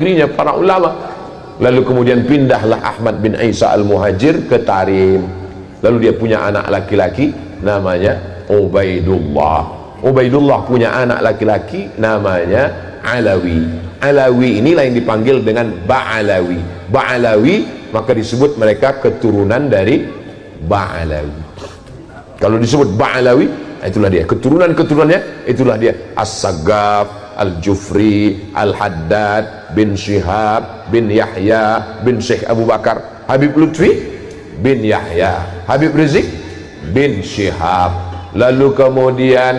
dirinya para ulama. Lalu kemudian pindahlah Ahmad bin Isa al-Muhajir ke Tarim. Lalu dia punya anak laki-laki namanya Ubaidullah. Ubaidullah punya anak laki-laki namanya Alawi. Alawi inilah yang dipanggil dengan Ba'alawi. Ba'alawi maka disebut mereka keturunan dari Ba'alawi. Kalau disebut Ba'alawi, itulah dia keturunan-keturunannya, itulah dia As-Saggaf, Al-Jufri, Al-Haddad bin Syihab bin Yahya bin Syekh Abu Bakar, Habib Lutfi bin Yahya, Habib Rizik bin Syihab. Lalu kemudian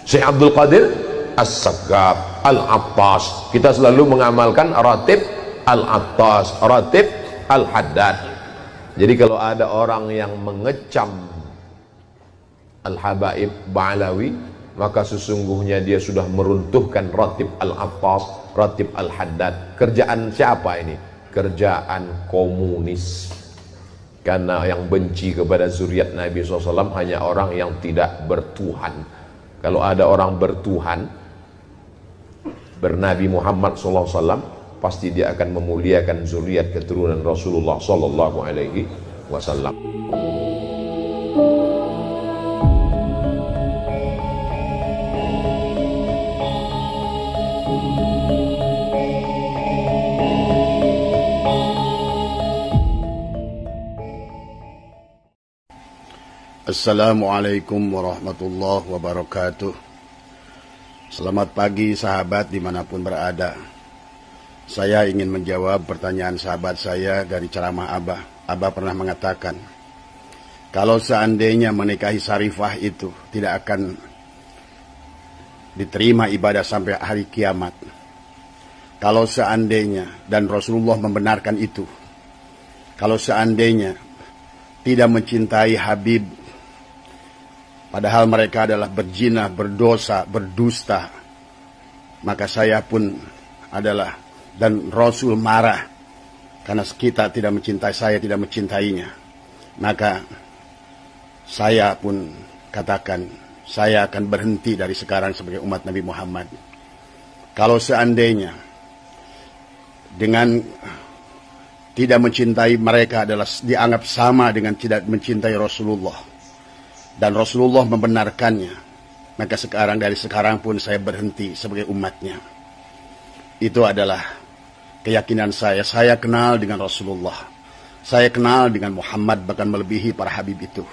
Syekh Abdul Qadir As-Saggaf, Al-Attas. Kita selalu mengamalkan ratib Al-Attas, ratib Al-Haddad. Jadi kalau ada orang yang mengecam Al-Habaib Ba'alawi, maka sesungguhnya dia sudah meruntuhkan ratib Al-Attas, ratib Al-Haddad. Kerjaan siapa ini? Kerjaan komunis. Karena yang benci kepada zuriat Nabi SAW hanya orang yang tidak bertuhan. Kalau ada orang bertuhan, bernabi Muhammad SAW, pasti dia akan memuliakan zuriat keturunan Rasulullah SAW. Assalamualaikum warahmatullahi wabarakatuh. Selamat pagi sahabat dimanapun berada. Saya ingin menjawab pertanyaan sahabat saya dari ceramah Abah. Abah pernah mengatakan, kalau seandainya menikahi Sarifah itu tidak akan diterima ibadah sampai hari kiamat. Kalau seandainya, dan Rasulullah membenarkan itu, kalau seandainya tidak mencintai Habib, padahal mereka adalah berzina, berdosa, berdusta, maka saya pun adalah, dan Rasul marah karena kita tidak mencintai, saya tidak mencintainya, maka saya pun katakan saya akan berhenti dari sekarang sebagai umat Nabi Muhammad. Kalau seandainya dengan tidak mencintai mereka adalah dianggap sama dengan tidak mencintai Rasulullah, dan Rasulullah membenarkannya, maka sekarang, dari sekarang pun saya berhenti sebagai umatnya. Itu adalah keyakinan saya. Saya kenal dengan Rasulullah, saya kenal dengan Muhammad, bahkan melebihi para habib itu.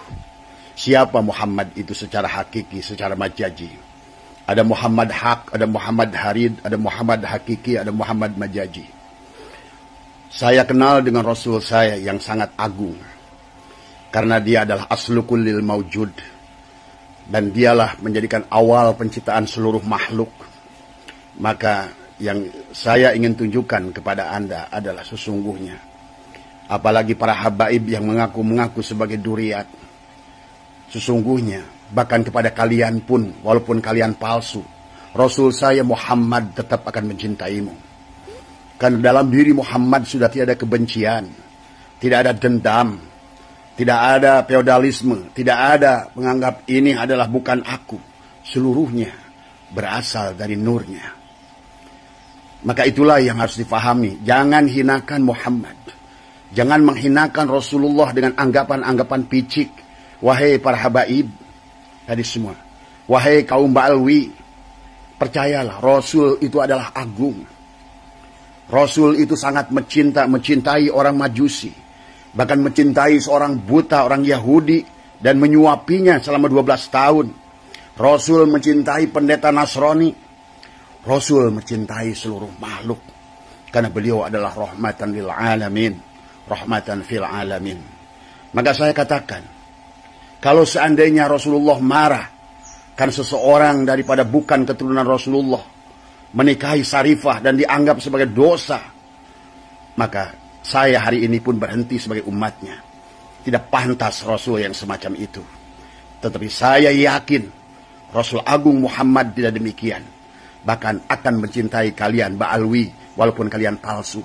Siapa Muhammad itu secara hakiki, secara majazi? Ada Muhammad hak, ada Muhammad harid, ada Muhammad hakiki, ada Muhammad majazi. Saya kenal dengan Rasul saya yang sangat agung, karena dia adalah aslu kullil maujud, dan dialah menjadikan awal penciptaan seluruh makhluk. Maka yang saya ingin tunjukkan kepada Anda adalah sesungguhnya, apalagi para habaib yang mengaku-mengaku sebagai duriat, sesungguhnya bahkan kepada kalian pun, walaupun kalian palsu, Rasul saya Muhammad tetap akan mencintaimu. Karena dalam diri Muhammad sudah tidak ada kebencian, tidak ada dendam, tidak ada feodalisme, tidak ada menganggap ini adalah bukan aku. Seluruhnya berasal dari nurnya. Maka itulah yang harus difahami. Jangan hinakan Muhammad. Jangan menghinakan Rasulullah dengan anggapan-anggapan picik. Wahai para habaib tadi semua, wahai kaum Ba'alwi, percayalah Rasul itu adalah agung. Rasul itu sangat mencintai orang Majusi, bahkan mencintai seorang buta, orang Yahudi, dan menyuapinya selama 12 tahun. Rasul mencintai pendeta Nasrani. Rasul mencintai seluruh makhluk, karena beliau adalah rahmatan lil alamin, rahmatan fil alamin. Maka saya katakan, kalau seandainya Rasulullah marah karena seseorang daripada bukan keturunan Rasulullah menikahi Sarifah dan dianggap sebagai dosa, maka saya hari ini pun berhenti sebagai umatnya. Tidak pantas Rasul yang semacam itu. Tetapi saya yakin Rasul Agung Muhammad tidak demikian. Bahkan akan mencintai kalian Ba'alwi, walaupun kalian palsu.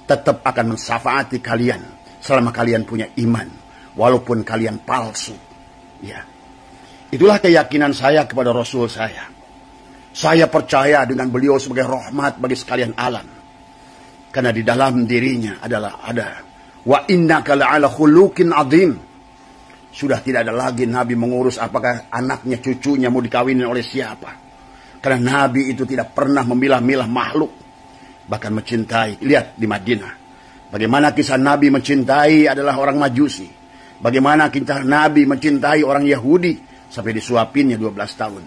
Tetap akan mensafaati kalian selama kalian punya iman, walaupun kalian palsu. Ya, itulah keyakinan saya kepada Rasul saya. Saya percaya dengan beliau sebagai rahmat bagi sekalian alam. Karena di dalam dirinya adalah ada wa innaka la'ala khuluqin azim. Sudah tidak ada lagi Nabi mengurus apakah anaknya, cucunya mau dikawinin oleh siapa. Karena Nabi itu tidak pernah memilah-milah makhluk. Bahkan mencintai. Lihat di Madinah. Bagaimana kisah Nabi mencintai adalah orang Majusi. Bagaimana kisah Nabi mencintai orang Yahudi. Sampai disuapinnya 12 tahun.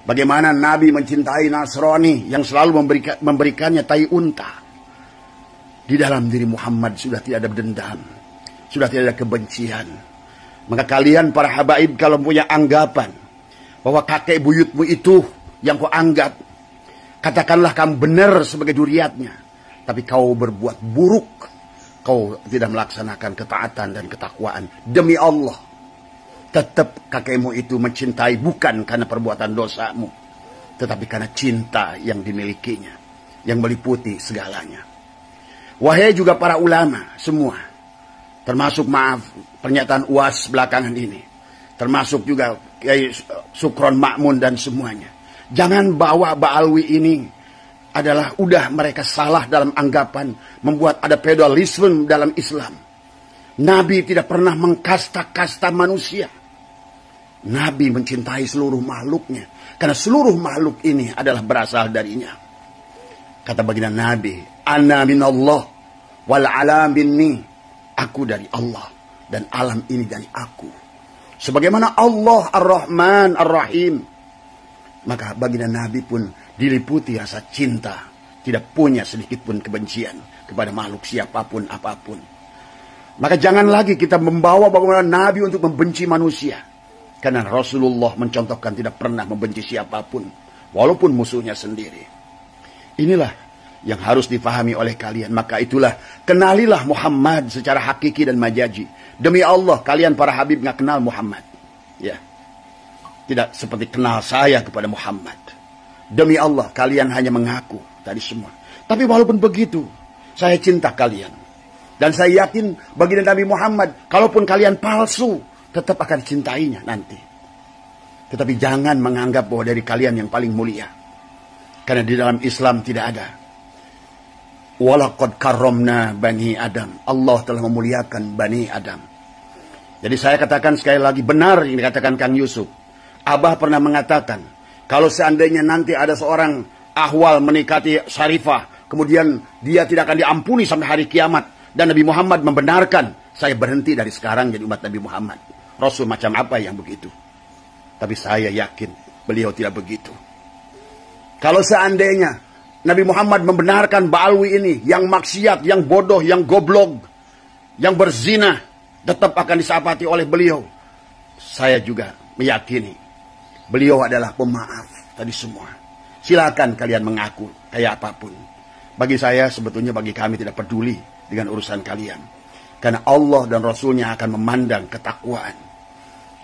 Bagaimana Nabi mencintai Nasrani yang selalu memberikannya tai unta. Di dalam diri Muhammad sudah tidak ada dendam. Sudah tidak ada kebencian. Maka kalian para habaib kalau punya anggapan bahwa kakek buyutmu itu yang kau anggap, katakanlah kamu benar sebagai duriatnya. Tapi kau berbuat buruk. Kau tidak melaksanakan ketaatan dan ketakwaan. Demi Allah. Tetap kakekmu itu mencintai bukan karena perbuatan dosamu. Tetapi karena cinta yang dimilikinya. Yang meliputi segalanya. Wahai juga para ulama semua, termasuk pernyataan UAS belakangan ini, termasuk juga Kiai Sukron Ma'mun dan semuanya. Jangan bawa Ba'alwi ini adalah udah mereka salah dalam anggapan membuat ada feodalisme dalam Islam. Nabi tidak pernah mengkasta-kasta manusia. Nabi mencintai seluruh makhluknya karena seluruh makhluk ini adalah berasal darinya. Kata baginda Nabi, ana minallah wal alam minni. Aku dari Allah dan alam ini dari aku. Sebagaimana Allah Ar-Rahman Ar-Rahim. Maka baginda Nabi pun diliputi rasa cinta. Tidak punya sedikit pun kebencian kepada makhluk siapapun apapun. Maka jangan lagi kita membawa bagaimana Nabi untuk membenci manusia. Karena Rasulullah mencontohkan tidak pernah membenci siapapun. Walaupun musuhnya sendiri. Inilah yang harus difahami oleh kalian. Maka itulah, kenalilah Muhammad secara hakiki dan majazi. Demi Allah, kalian para habib nggak kenal Muhammad. Ya, tidak seperti kenal saya kepada Muhammad. Demi Allah, kalian hanya mengaku tadi semua. Tapi walaupun begitu, saya cinta kalian. Dan saya yakin baginda Nabi Muhammad, kalaupun kalian palsu, tetap akan cintainya nanti. Tetapi jangan menganggap bahwa dari kalian yang paling mulia. Karena di dalam Islam tidak ada. Walaqad karramna Bani Adam. Allah telah memuliakan Bani Adam. Jadi saya katakan sekali lagi, benar yang dikatakan Kang Yusuf. Abah pernah mengatakan, kalau seandainya nanti ada seorang ahwal menikati Syarifah, kemudian dia tidak akan diampuni sampai hari kiamat. Dan Nabi Muhammad membenarkan, saya berhenti dari sekarang jadi umat Nabi Muhammad. Rasul macam apa yang begitu? Tapi saya yakin beliau tidak begitu. Kalau seandainya Nabi Muhammad membenarkan Ba'alwi ini, yang maksiat, yang bodoh, yang goblok, yang berzina, tetap akan disapati oleh beliau. Saya juga meyakini beliau adalah pemaaf tadi semua. Silakan kalian mengaku kayak apapun. Bagi saya sebetulnya, bagi kami tidak peduli dengan urusan kalian. Karena Allah dan Rasulnya akan memandang ketakwaan.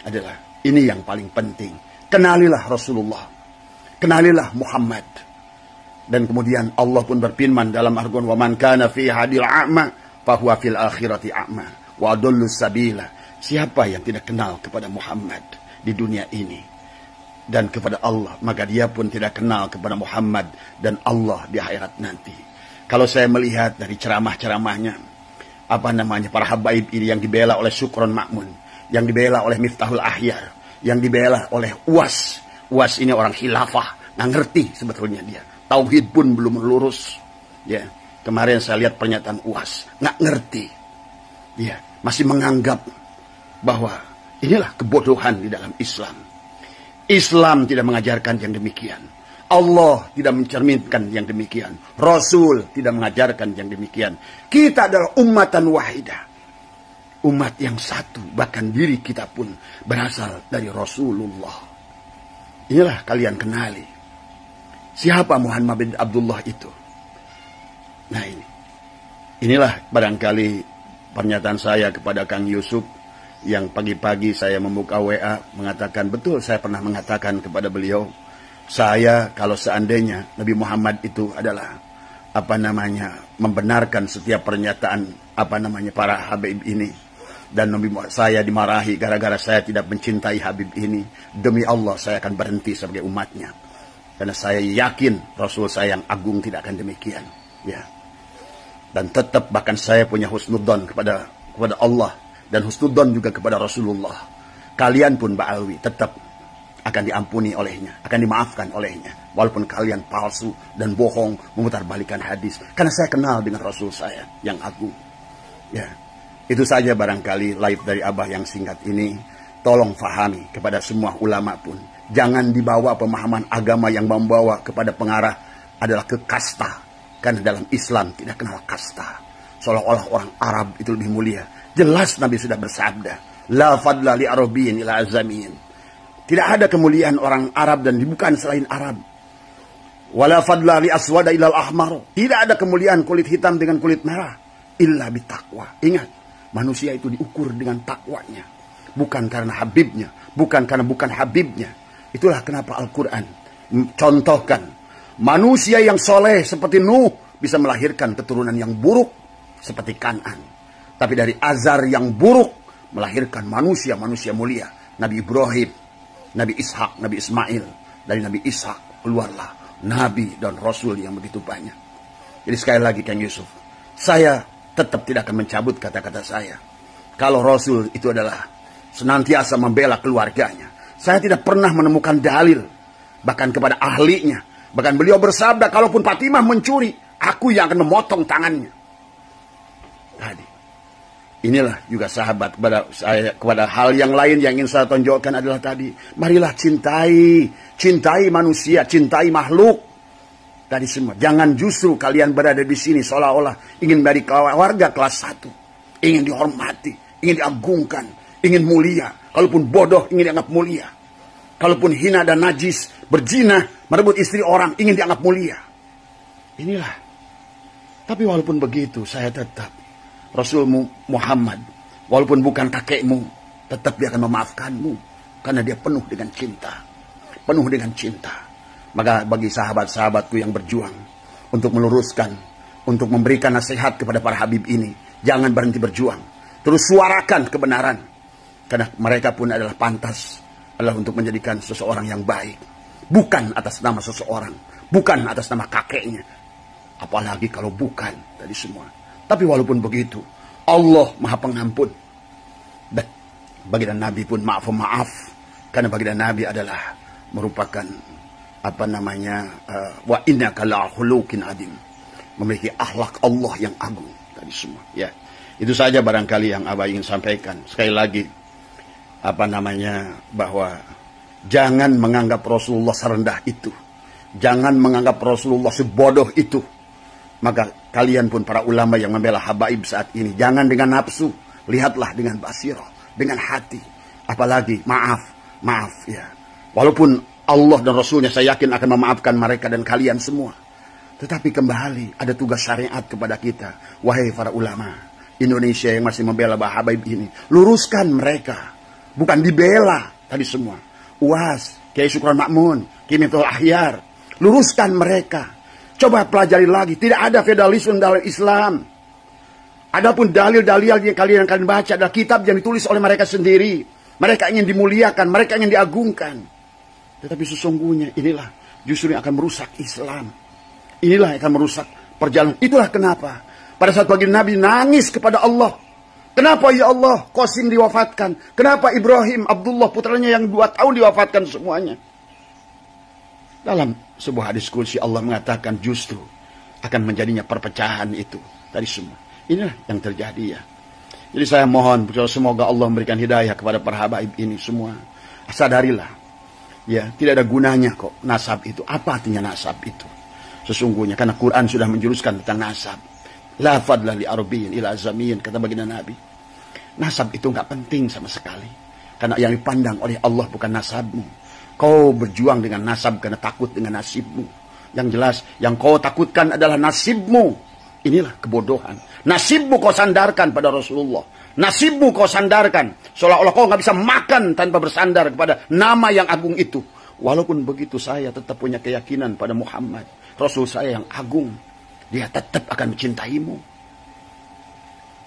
Adalah ini yang paling penting. Kenalilah Rasulullah. Kenalilah Muhammad. Dan kemudian Allah pun berfirman dalam Al-Qur'an, "Wa man kana fi hadil a'ma fa huwa fil akhirati a'ma wa adallu sabila." Siapa yang tidak kenal kepada Muhammad di dunia ini dan kepada Allah, maka dia pun tidak kenal kepada Muhammad dan Allah di akhirat nanti. Kalau saya melihat dari ceramah-ceramahnya, para habaib ini yang dibela oleh Sukron Ma'mun, yang dibela oleh Miftahul Ahyar, yang dibela oleh UAS. UAS ini orang khilafah, nggak ngerti sebetulnya dia. Tauhid pun belum lurus. Ya, kemarin saya lihat pernyataan UAS, nggak ngerti. Ya, masih menganggap bahwa inilah kebodohan di dalam Islam. Islam tidak mengajarkan yang demikian. Allah tidak mencerminkan yang demikian. Rasul tidak mengajarkan yang demikian. Kita adalah ummatan wahidah. Umat yang satu, bahkan diri kita pun berasal dari Rasulullah. Inilah kalian kenali. Siapa Muhammad bin Abdullah itu? Nah ini. Inilah barangkali pernyataan saya kepada Kang Yusuf. Yang pagi-pagi saya membuka WA mengatakan, betul saya pernah mengatakan kepada beliau, saya kalau seandainya Nabi Muhammad itu adalah membenarkan setiap pernyataan para Habib ini, dan saya dimarahi gara-gara saya tidak mencintai Habib ini, demi Allah saya akan berhenti sebagai umatnya, karena saya yakin Rasul saya yang agung tidak akan demikian. Ya, Dan tetap bahkan saya punya husnudzon kepada Allah dan husnudzon juga kepada Rasulullah. Kalian pun Mbak Alwi tetap akan diampuni olehnya, akan dimaafkan olehnya, walaupun kalian palsu dan bohong memutarbalikkan hadis. Karena saya kenal dengan Rasul saya yang agung. Ya, itu saja barangkali live dari Abah yang singkat ini. Tolong fahami kepada semua ulama pun, jangan dibawa pemahaman agama yang membawa kepada pengarah adalah ke kasta. Karena dalam Islam tidak kenal kasta. Seolah-olah orang Arab itu lebih mulia. Jelas Nabi sudah bersabda, la fadla li arabiyyin ila azamiyin. Tidak ada kemuliaan orang Arab dan bukan selain Arab. Wala fadla li aswada ila al-ahmar. Tidak ada kemuliaan kulit hitam dengan kulit merah. Illa bitaqwa. Ingat, manusia itu diukur dengan takwanya. Bukan karena habibnya. Bukan karena bukan habibnya. Itulah kenapa Al-Quran contohkan. Manusia yang soleh seperti Nuh bisa melahirkan keturunan yang buruk seperti Kan'an. Tapi dari Azar yang buruk melahirkan manusia-manusia mulia. Nabi Ibrahim, Nabi Ishak, Nabi Ismail. Dari Nabi Ishak keluarlah Nabi dan Rasul yang begitu banyak. Jadi sekali lagi Kang Yusuf, saya tetap tidak akan mencabut kata-kata saya. Kalau Rasul itu adalah senantiasa membela keluarganya. Saya tidak pernah menemukan dalil, bahkan kepada ahlinya. Bahkan beliau bersabda, kalaupun Fatimah mencuri, aku yang akan memotong tangannya. Tadi, inilah juga sahabat kepada hal yang lain yang ingin saya tonjolkan adalah tadi. Marilah cintai manusia, cintai makhluk. Tadi semua, jangan justru kalian berada di sini seolah-olah ingin dari warga kelas 1. Ingin dihormati, ingin diagungkan, ingin mulia. Kalaupun bodoh, ingin dianggap mulia. Kalaupun hina dan najis, berzina, merebut istri orang, ingin dianggap mulia. Inilah. Tapi walaupun begitu, saya tetap Rasulmu Muhammad, walaupun bukan kakekmu, tetap dia akan memaafkanmu. Karena dia penuh dengan cinta. Penuh dengan cinta. Maka bagi sahabat-sahabatku yang berjuang untuk meluruskan, untuk memberikan nasihat kepada para habib ini, jangan berhenti berjuang. Terus suarakan kebenaran. Karena mereka pun adalah pantas, adalah untuk menjadikan seseorang yang baik. Bukan atas nama seseorang. Bukan atas nama kakeknya. Apalagi kalau bukan tadi semua. Tapi walaupun begitu, Allah Maha Pengampun. Dan baginda Nabi pun maaf. Karena baginda Nabi adalah merupakan wa innaka la khuluqin adim. Memiliki akhlak Allah yang agung tadi semua. Ya. Itu saja barangkali yang Abah ingin sampaikan. Sekali lagi, bahwa jangan menganggap Rasulullah serendah itu. Jangan menganggap Rasulullah sebodoh itu. Maka kalian pun para ulama yang membela habaib saat ini, jangan dengan nafsu, lihatlah dengan basirah, dengan hati. Apalagi maaf ya. Walaupun Allah dan Rasulnya saya yakin akan memaafkan mereka dan kalian semua. Tetapi kembali ada tugas syariat kepada kita. Wahai para ulama Indonesia yang masih membela habaib ini, luruskan mereka. Bukan dibela tadi semua. UAS, Kiai Syukron Makmun, Kiai Miftahul Ahyar. Luruskan mereka. Coba pelajari lagi. Tidak ada feudalisme dalam Islam. Adapun dalil-dalil yang kalian akan baca adalah kitab yang ditulis oleh mereka sendiri. Mereka ingin dimuliakan, mereka ingin diagungkan. Tetapi sesungguhnya inilah justru yang akan merusak Islam. Inilah yang akan merusak perjalanan. Itulah kenapa pada saat baginda Nabi nangis kepada Allah. Kenapa ya Allah Qasim diwafatkan? Kenapa Ibrahim, Abdullah putranya yang 2 tahun diwafatkan semuanya? Dalam sebuah diskusi Allah mengatakan justru akan menjadinya perpecahan itu. Tadi semua. Inilah yang terjadi ya. Jadi saya mohon semoga Allah memberikan hidayah kepada para habaib ini semua. Sadarilah. Ya, tidak ada gunanya kok nasab itu. Apa artinya nasab itu? Sesungguhnya karena Quran sudah menjuruskan tentang nasab. La fadla li arabiyyin ila azamiyin, kata baginda Nabi. Nasab itu enggak penting sama sekali. Karena yang dipandang oleh Allah bukan nasabmu. Kau berjuang dengan nasab karena takut dengan nasibmu. Yang jelas, yang kau takutkan adalah nasibmu. Inilah kebodohan. Nasibmu kau sandarkan pada Rasulullah. Nasibmu kau sandarkan. Seolah-olah kau nggak bisa makan tanpa bersandar kepada nama yang agung itu. Walaupun begitu saya tetap punya keyakinan pada Muhammad. Rasul saya yang agung. Dia tetap akan mencintaimu.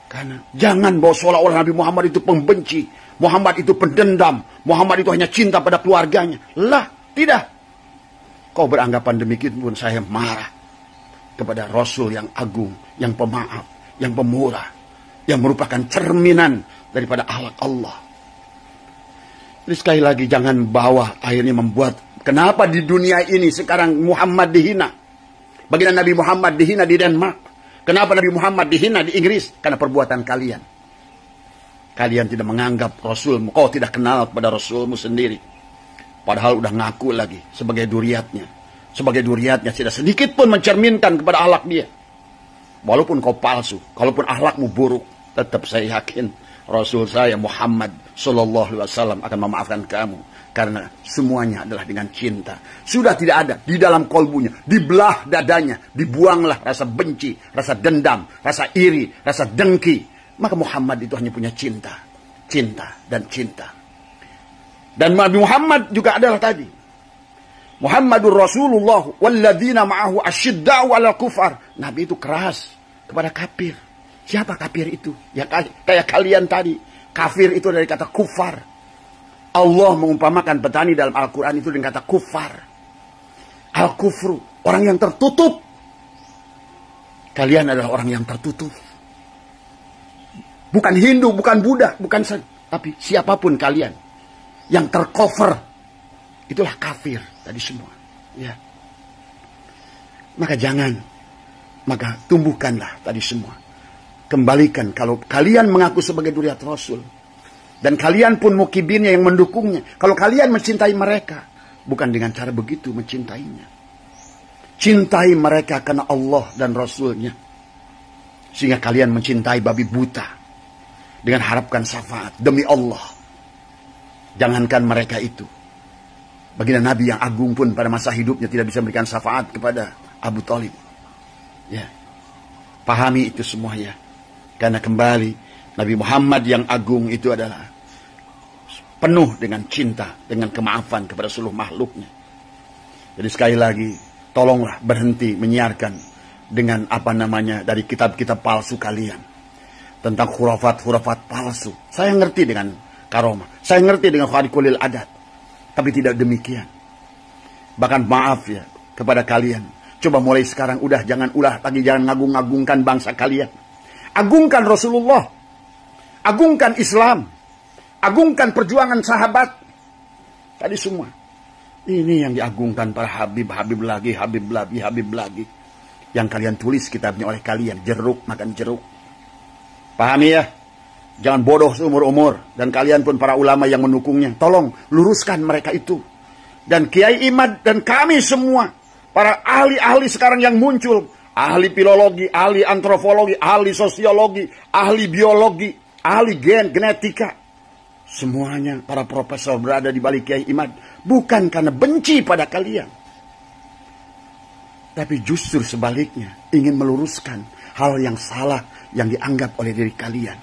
Karena jangan bawa seolah-olah Nabi Muhammad itu pembenci. Muhammad itu pendendam. Muhammad itu hanya cinta pada keluarganya. Lah, tidak. Kau beranggapan demikian pun saya marah. kepada Rasul yang agung, yang pemaaf, yang pemurah, yang merupakan cerminan daripada akhlak Allah. Jadi sekali lagi jangan bawa akhirnya membuat, kenapa di dunia ini sekarang Muhammad dihina? Bagaimana Nabi Muhammad dihina di Denmark? Kenapa Nabi Muhammad dihina di Inggris? Karena perbuatan kalian. Kalian tidak menganggap Rasulmu, kau tidak kenal kepada Rasulmu sendiri. Padahal udah ngaku lagi sebagai duriatnya. Sebagai duriatnya tidak sedikit pun mencerminkan kepada akhlak dia. Walaupun kau palsu, kalaupun akhlakmu buruk, tetap saya yakin Rasul saya Muhammad Sallallahu Alaihi Wasallam akan memaafkan kamu. Karena semuanya adalah dengan cinta. Sudah tidak ada di dalam kolbunya, dibelah dadanya, dibuanglah rasa benci, rasa dendam, rasa iri, rasa dengki. Maka Muhammad itu hanya punya cinta. Cinta dan cinta. Dan Nabi Muhammad juga adalah tadi. Muhammadur Rasulullah walladzina ma'ahu asyidda'u 'alal kufar. Nabi itu keras kepada kafir. Siapa kafir itu? Ya kayak kalian tadi. Kafir itu dari kata kufar. Allah mengumpamakan petani dalam Al-Quran itu dengan kata kufar. Al-kufru, orang yang tertutup. Kalian adalah orang yang tertutup. Bukan Hindu, bukan Buddha, bukan tapi siapapun kalian yang tercover, itulah kafir tadi semua. Ya. Maka tumbuhkanlah tadi semua. Kembalikan kalau kalian mengaku sebagai duriat Rasul. Dan kalian pun mukibinnya yang mendukungnya. Kalau kalian mencintai mereka, bukan dengan cara begitu mencintainya. Cintai mereka karena Allah dan Rasulnya. Sehingga kalian mencintai babi buta. Dengan harapkan syafaat demi Allah. Jangankan mereka itu. Baginda Nabi yang agung pun pada masa hidupnya tidak bisa memberikan syafaat kepada Abu Thalib. Ya. Pahami itu semuanya. Karena kembali Nabi Muhammad yang agung itu adalah penuh dengan cinta, dengan kemaafan kepada seluruh makhluknya. Jadi sekali lagi, tolonglah berhenti menyiarkan dengan dari kitab-kitab palsu kalian. Tentang khurafat-khurafat palsu. Saya ngerti dengan karomah. Saya ngerti dengan khariqulil adat. Tapi tidak demikian. Bahkan maaf ya kepada kalian. Coba mulai sekarang jangan ngagung-ngagungkan bangsa kalian. Agungkan Rasulullah. Agungkan Islam. Agungkan perjuangan sahabat. Tadi semua. Ini yang diagungkan para Habib lagi. Yang kalian tulis kitabnya oleh kalian. Jeruk makan jeruk. Pahami ya? Jangan bodoh seumur-umur. Dan kalian pun para ulama yang mendukungnya. Tolong luruskan mereka itu. Dan Kiai Imad dan kami semua. Para ahli-ahli sekarang yang muncul. Ahli filologi, ahli antropologi, ahli sosiologi, ahli biologi, ahli genetika. Semuanya para profesor berada di balik Kiai Imad. Bukan karena benci pada kalian. Tapi justru sebaliknya. Ingin meluruskan hal yang salah yang dianggap oleh diri kalian.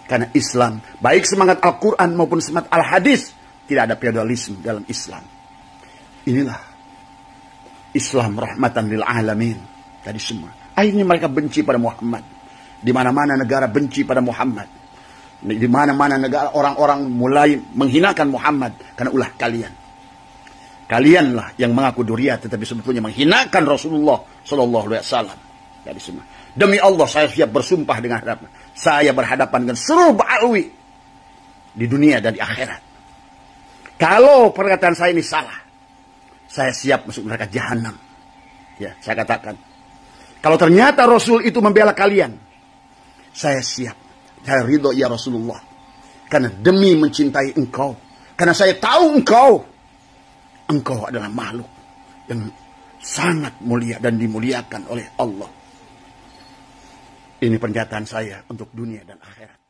Karena Islam, baik semangat Al-Quran maupun semangat Al-Hadis, tidak ada feodalisme dalam Islam. Inilah Islam rahmatan lil alamin. Tadi semua. Akhirnya mereka benci pada Muhammad. Di mana-mana negara benci pada Muhammad. Di mana-mana negara orang-orang mulai menghinakan Muhammad karena ulah kalian. Kalianlah yang mengaku duriat tetapi sebetulnya menghinakan Rasulullah sallallahu alaihi wasallam. Tadi semua. Demi Allah saya siap bersumpah dengan hadapan. Saya berhadapan dengan seluruh ba'alwi di dunia dan di akhirat. Kalau perkataan saya ini salah, saya siap masuk neraka jahanam. Ya, saya katakan. Kalau ternyata Rasul itu membela kalian, saya siap. Saya ridho ya Rasulullah. Karena demi mencintai engkau. Karena saya tahu engkau adalah makhluk yang sangat mulia dan dimuliakan oleh Allah. Ini pernyataan saya untuk dunia dan akhirat.